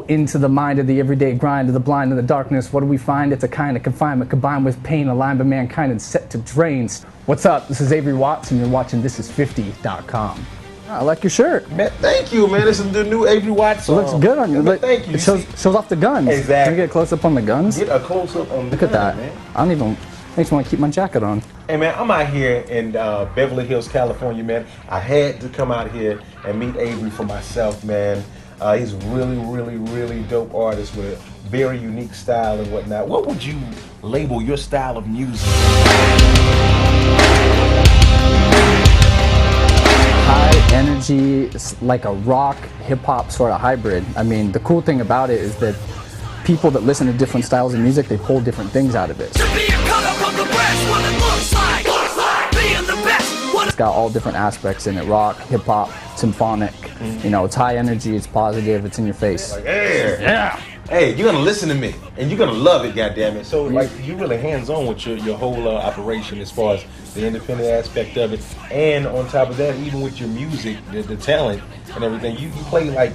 into the mind of the everyday grind, of the blind and the darkness. What do we find? It's a kind of confinement combined with pain, aligned by mankind and set to drains. What's up? This is Avery Watts, and you're watching Thisis50.com. I like your shirt. Man, thank you, man. This is the new Avery Watts song. It looks good on you. Man, thank you. It shows off the guns. Exactly. Can we get a close up on the guns? Get a close up on the Look at that. man. I don't even, makes me want to keep my jacket on. Hey, man, I'm out here in Beverly Hills, California, man. I had to come out here and meet Avery for myself, man. He's a really dope artist with a very unique style and whatnot. What would you label your style of music? High energy, it's like a rock, hip-hop sort of hybrid. I mean, the cool thing about it is that people that listen to different styles of music, they pull different things out of it. It's got all different aspects in it: rock, hip-hop, symphonic. You know, it's high energy, it's positive, it's in your face. Like, hey, Yeah. hey, you're gonna listen to me, and you're gonna love it, goddammit. So, like, you're really hands-on with your whole operation as far as the independent aspect of it, and on top of that, even with your music, the talent and everything, you play like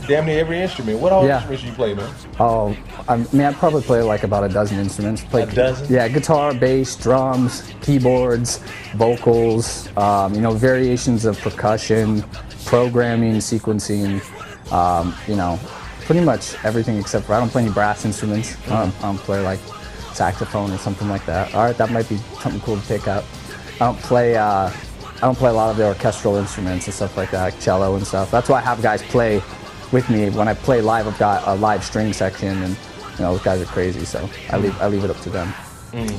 damn near every instrument. What all instruments you play, man? Oh, I mean, I probably play like about a dozen instruments. A dozen? Yeah, guitar, bass, drums, keyboards, vocals, you know, variations of percussion, programming, sequencing, you know, pretty much everything except for I don't play any brass instruments. I don't play like saxophone or something like that. All right, that might be something cool to pick up. I don't play a lot of the orchestral instruments and stuff like that, like cello and stuff. That's why I have guys play with me. When I play live, I've got a live string section, and you know, those guys are crazy, so I leave it up to them.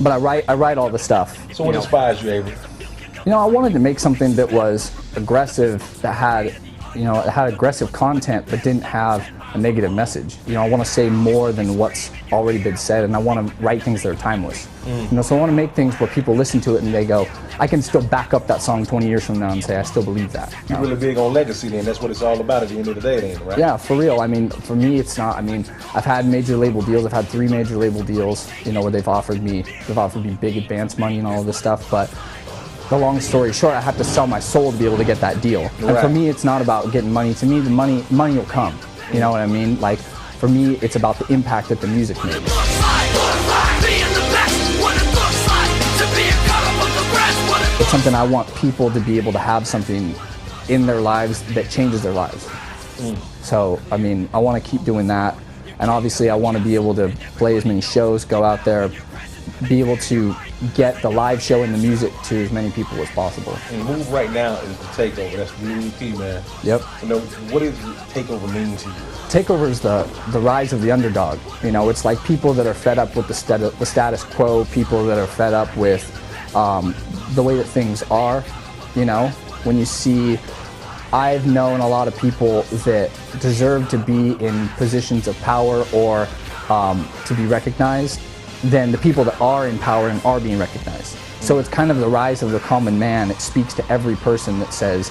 But I write all the stuff. So what inspires you, Avery? You know, I wanted to make something that was aggressive, that had, you know, it had aggressive content, but didn't have a negative message. You know, I want to say more than what's already been said, and I want to write things that are timeless. You know, so I want to make things where people listen to it and they go, I can still back up that song 20 years from now and say I still believe that. You're really big on legacy, then. That's what it's all about at the end of the day, then, right? Yeah, for real. I mean, for me, it's not. I mean, I've had major label deals. I've had 3 major label deals, you know, where they've offered me big advance money and all of this stuff, but the long story short, I have to sell my soul to be able to get that deal. And for me, it's not about getting money. To me, the money will come. You know what I mean? Like, for me, it's about the impact that the music made. It's something I want people to be able to have something in their lives that changes their lives. So, I mean, I want to keep doing that. And obviously, I want to be able to play as many shows, go out there, be able to get the live show and the music to as many people as possible. And Move Right Now is the takeover. That's the new EP, man. Yep. You know, what does takeover mean to you? Takeover is the rise of the underdog. You know, it's like people that are fed up with the status quo, people that are fed up with the way that things are. You know, when you see, I've known a lot of people that deserve to be in positions of power or to be recognized than the people that are in power and are being recognized. So it's kind of the rise of the common man. It speaks to every person that says,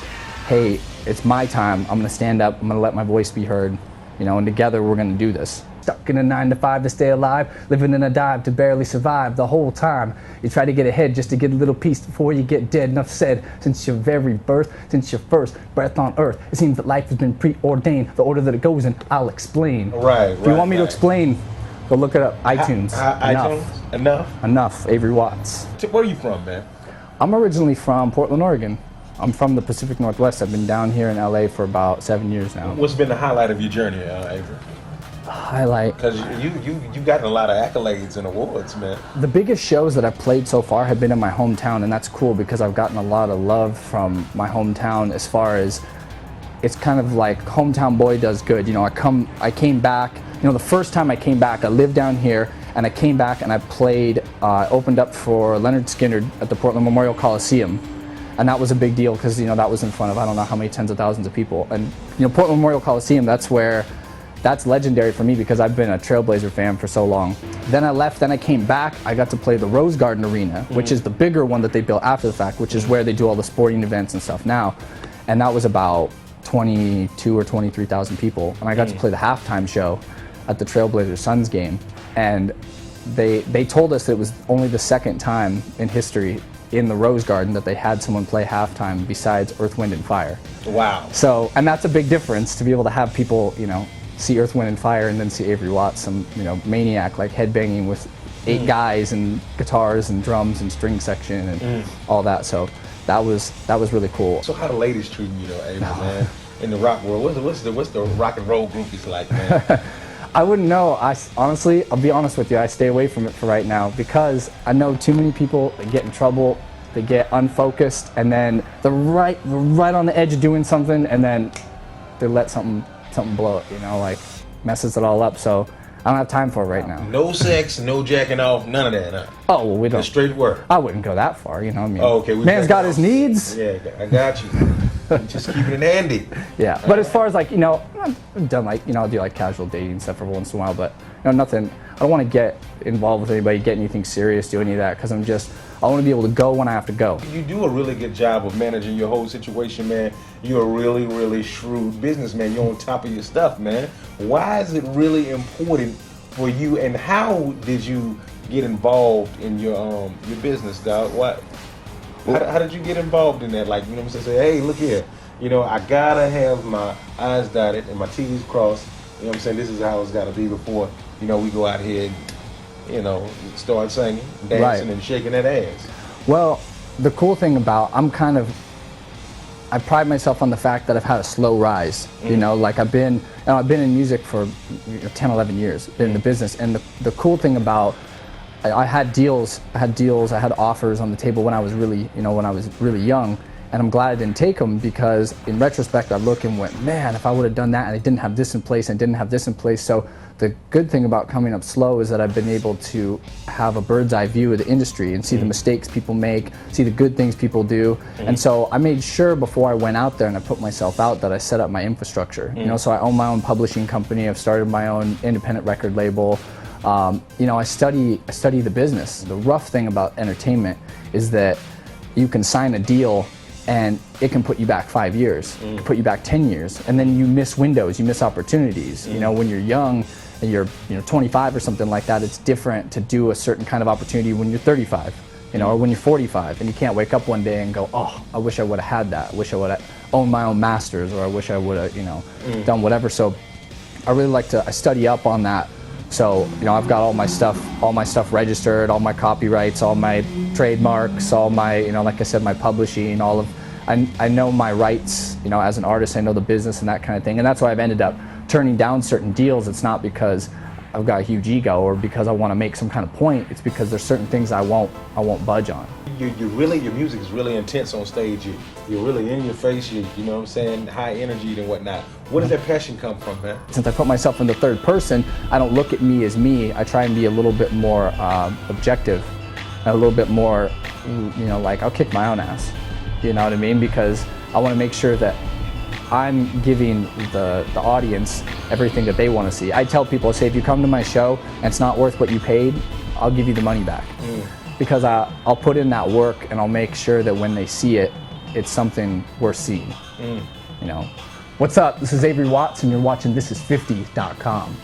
hey, it's my time, I'm gonna stand up, I'm gonna let my voice be heard, you know, and together we're gonna do this. Stuck in a 9-to-5 to stay alive, living in a dive to barely survive the whole time. You try to get ahead just to get a little piece before you get dead. Enough said, since your very birth, since your first breath on earth, it seems that life has been preordained. The order that it goes in, I'll explain. If you want me to explain, go look it up, iTunes. iTunes? Enough, Avery Watts. Where are you from, man? I'm originally from Portland, Oregon. I'm from the Pacific Northwest. I've been down here in LA for about 7 years now. What's been the highlight of your journey, Avery? Highlight? Because you gotten a lot of accolades and awards, man. The biggest shows that I've played so far have been in my hometown, and that's cool because I've gotten a lot of love from my hometown as far as, it's kind of like hometown boy does good. You know, I came back, you know, the first time I came back, I lived down here, and I came back and I played, opened up for Leonard Skinner at the Portland Memorial Coliseum. And that was a big deal because, you know, that was in front of I don't know how many tens of thousands of people. And, you know, Portland Memorial Coliseum, that's legendary for me because I've been a Trailblazer fan for so long. Then I left, then I came back, I got to play the Rose Garden Arena, which is the bigger one that they built after the fact, which is where they do all the sporting events and stuff now. And that was about 22 or 23,000 people. And I got to play the halftime show at the Trailblazers Suns game. And they told us it was only the second time in history in the Rose Garden that they had someone play halftime besides Earth, Wind and Fire. Wow. So, and that's a big difference to be able to have people, you know, see Earth, Wind and Fire and then see Avery Watts, some, you know, maniac like headbanging with 8 guys and guitars and drums and string section and all that. So that was really cool. So how the ladies treating you though, Avery, man? In the rock world, what's the rock and roll groupies like, man? I wouldn't know. Honestly, I'll be honest with you, I stay away from it for right now because I know too many people that get in trouble, they get unfocused, and then they're right on the edge of doing something, and then they let something blow it, you know, like messes it all up. So I don't have time for it right now. No sex, no jacking off, none of that, huh? Oh, well, we don't. Just straight work. I wouldn't go that far, you know what I mean? Oh, okay. Man's got his needs. Yeah, I got you. Just keep it handy. Yeah, but as far as like, you know, I've done like, you know, I'll do like casual dating stuff every once in a while, but you know, nothing, I don't want to get involved with anybody, get anything serious, do any of that, because I want to be able to go when I have to go. You do a really good job of managing your whole situation, man. You're a really, really shrewd businessman. You're on top of your stuff, man. Why is it really important for you, and how did you get involved in your business, dog? How did you get involved in that? Like, you know what I'm saying? Say, hey, look here. You know, I gotta have my I's dotted and my T's crossed. You know what I'm saying? This is how it's gotta be before, you know, we go out here and, you know, start singing, dancing, and shaking that ass. Well, the cool thing about, I pride myself on the fact that I've had a slow rise. You know, like I've been in music for 10, 11 years, been in the business, and the cool thing about, I had deals, I had offers on the table when I was really young, and I'm glad I didn't take them, because in retrospect I look and went, man, if I would have done that and I didn't have this in place and didn't have this in place. So the good thing about coming up slow is that I've been able to have a bird's eye view of the industry and see the mistakes people make, see the good things people do. And so I made sure before I went out there and I put myself out that I set up my infrastructure. You know, so I own my own publishing company, I've started my own independent record label. You know, I study the business. The rough thing about entertainment is that you can sign a deal and it can put you back 5 years, it can put you back 10 years, and then you miss windows, you miss opportunities. You know, when you're young and you're 25 or something like that, it's different to do a certain kind of opportunity when you're 35, you know, or when you're 45, and you can't wake up one day and go, oh, I wish I would have had that. I wish I would have owned my own masters, or I wish I would have, you know, done whatever. So I really like to, I study up on that. So, you know, I've got all my stuff registered, all my copyrights, all my trademarks, all my, you know, like I said, my publishing, I know my rights, you know, as an artist, I know the business and that kind of thing. And that's why I've ended up turning down certain deals. It's not because I've got a huge ego or because I want to make some kind of point. It's because there's certain things I won't budge on. Your music is really intense on stage. You're really in your face, you know what I'm saying, high energy and whatnot. Where does that passion come from, man? Since I put myself in the third person, I don't look at me as me. I try and be a little bit more objective, a little bit more, you know, like I'll kick my own ass. You know what I mean? Because I want to make sure that I'm giving the audience everything that they want to see. I tell people, I say, if you come to my show and it's not worth what you paid, I'll give you the money back. Because I'll put in that work and I'll make sure that when they see it, it's something worth seeing. You know. What's up? This is Avery Watts and you're watching Thisis50.com.